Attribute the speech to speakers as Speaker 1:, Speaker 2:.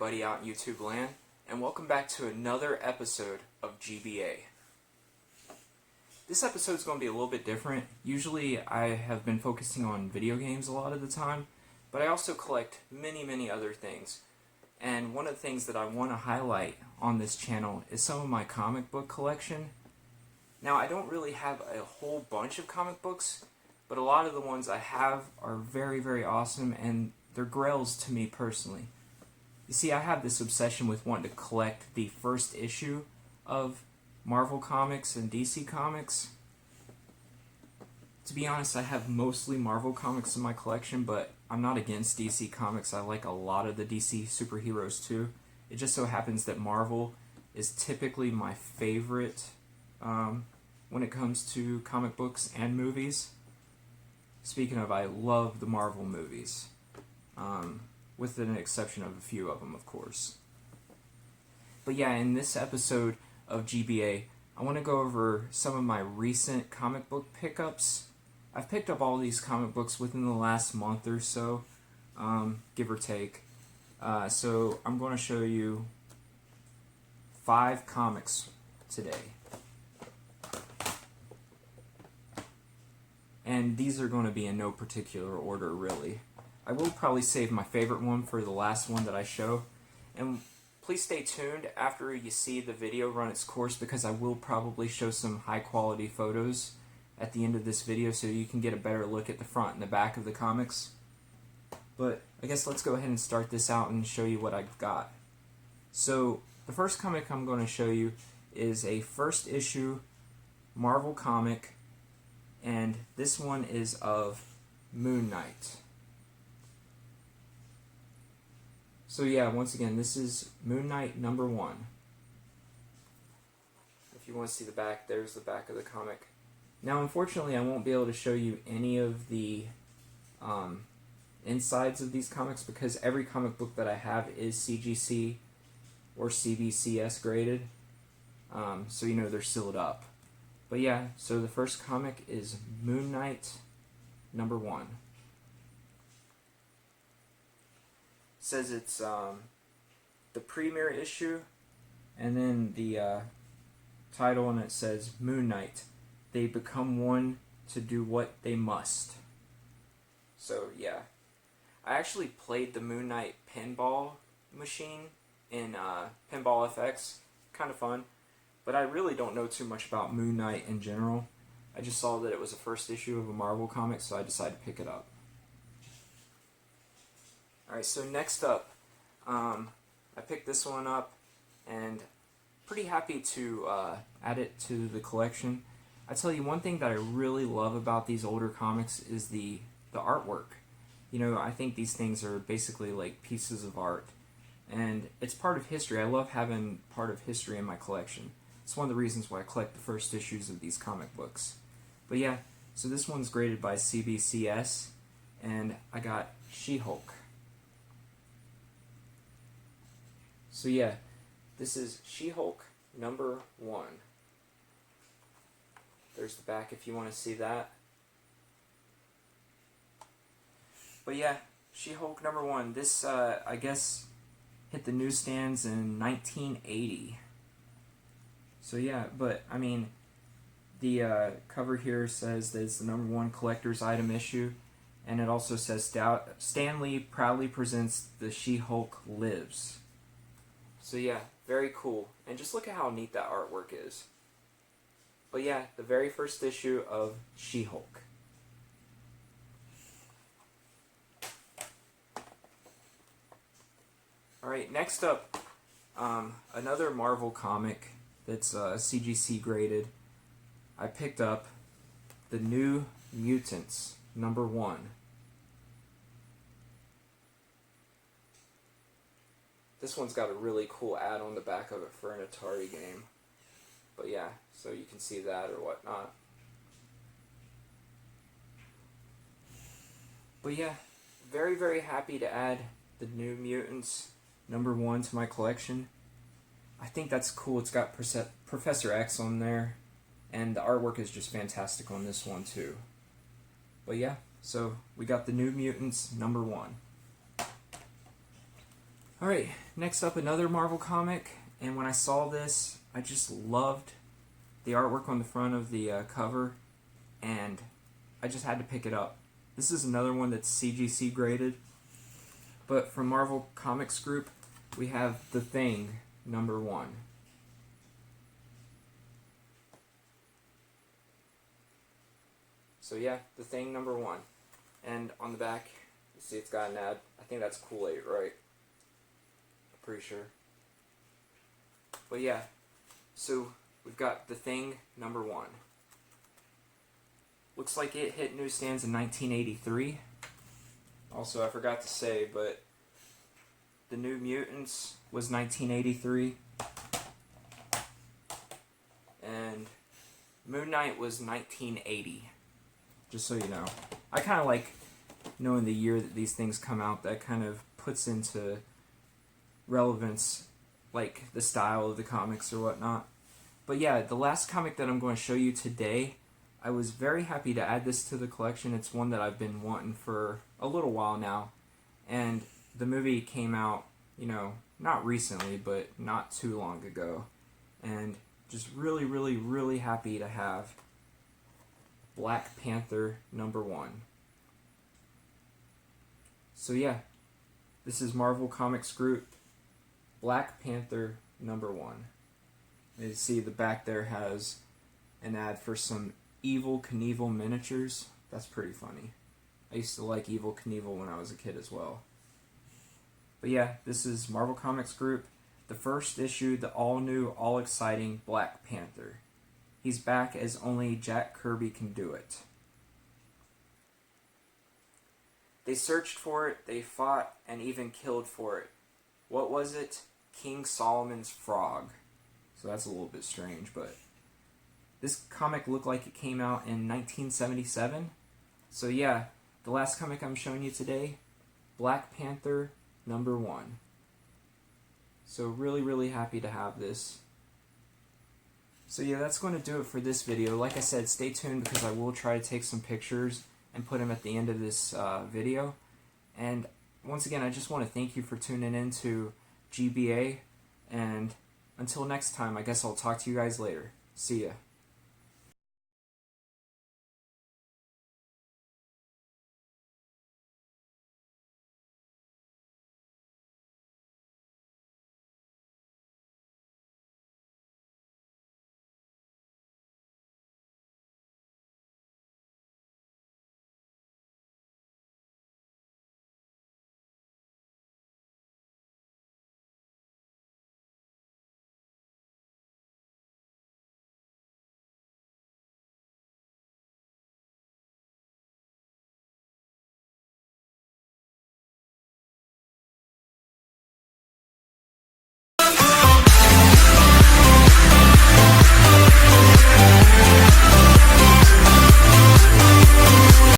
Speaker 1: everybody out in YouTube land, and welcome back to another episode of GBA. This episode is going to be a little bit different. Usually I have been focusing on video games a lot of the time, but I also collect many other things. And one of the things that I want to highlight on this channel is some of my comic book collection. Now, I don't really have a whole bunch of comic books, but a lot of the ones I have are very awesome, and they're grails to me personally. You see, I have this obsession with wanting to collect the first issue of Marvel Comics and DC Comics. To be honest, I have mostly Marvel Comics in my collection, but I'm not against DC Comics. I like a lot of the DC superheroes too. It just so happens that Marvel is typically my favorite when it comes to comic books and movies. Speaking of, I love the Marvel movies, with an exception of a few of them, of course. But yeah, in this episode of GBA, I want to go over some of my recent comic book pickups. I've picked up all these comic books within the last month or so, give or take. So I'm going to show you 5 comics today. And these are going to be in no particular order, really. I will probably save my favorite one for the last one that I show. And please stay tuned after you see the video run its course, because I will probably show some high quality photos at the end of this video so you can get a better look at the front and the back of the comics. But I guess let's go ahead and start this out and show you what I've got. So the first comic I'm going to show you is a first issue Marvel comic, and this one is of Moon Knight. So yeah, once again, this is Moon Knight #1. If you want to see the back, there's the back of the comic. Now, unfortunately, I won't be able to show you any of the insides of these comics, because every comic book that I have is CGC or CBCS graded, so you know they're sealed up. But yeah, so the first comic is Moon Knight #1. Says it's the premiere issue, and then the title, and it says Moon Knight, they become one to do what they must. So yeah, I actually played the Moon Knight pinball machine in Pinball FX, kind of fun. But I really don't know too much about Moon Knight in general. I just saw that it was the first issue of a Marvel comic, so I decided to pick it up. Alright, so next up, I picked this one up, and pretty happy to add it to the collection. I tell you, one thing that I really love about these older comics is the artwork. You know, I think these things are basically like pieces of art, and it's part of history. I love having part of history in my collection. It's one of the reasons why I collect the first issues of these comic books. But yeah, so this one's graded by CBCS, and I got She-Hulk. So yeah, this is She-Hulk #1. There's the back if you want to see that. But yeah, She-Hulk #1. This, I guess, hit the newsstands in 1980. So yeah, but I mean, the cover here says that it's the #1 collector's item issue, and it also says Stan Lee proudly presents the She-Hulk Lives. So yeah, very cool, and just look at how neat that artwork is. But yeah, the very first issue of She-Hulk. Alright, next up, another Marvel comic that's CGC graded. I picked up the New Mutants #1. This one's got a really cool ad on the back of it for an Atari game. But yeah, so you can see that or whatnot. But yeah, very happy to add the New Mutants #1 to my collection. I think that's cool. It's got Professor X on there, and the artwork is just fantastic on this one too. But yeah, so we got the New Mutants #1. Alright, next up another Marvel comic, and when I saw this, I just loved the artwork on the front of the cover, and I just had to pick it up. This is another one that's CGC graded, but from Marvel Comics Group, we have The Thing, #1. So yeah, The Thing, #1. And on the back, you see it's got an ad. I think that's Kool-Aid, right? I'm pretty sure. But yeah, so we've got The Thing, #1. Looks like it hit newsstands in 1983. Also, I forgot to say, but The New Mutants was 1983. And Moon Knight was 1980. Just so you know. I kind of like knowing the year that these things come out. That kind of puts into relevance, like, the style of the comics or whatnot. But yeah, the last comic that I'm going to show you today, I was very happy to add this to the collection. It's one that I've been wanting for a little while now. And the movie came out, you know, not recently, but not too long ago. And just really, really, really happy to have Black Panther #1. So yeah, this is Marvel Comics Group, Black Panther #1. You see the back there has an ad for some Evel Knievel miniatures. That's pretty funny. I used to like Evel Knievel when I was a kid as well. But yeah, this is Marvel Comics Group, the first issue, the all-new, all-exciting Black Panther. He's back as only Jack Kirby can do it. They searched for it, they fought, and even killed for it. What was it? King Solomon's frog. So that's a little bit strange, but this comic looked like it came out in 1977. So yeah, the last comic I'm showing you today, Black Panther #1. So really, really happy to have this. So yeah, that's going to do it for this video. Like I said, stay tuned because I will try to take some pictures and put them at the end of this video. And once again, I just want to thank you for tuning in to GBA. And until next time, I guess I'll talk to you guys later. See ya.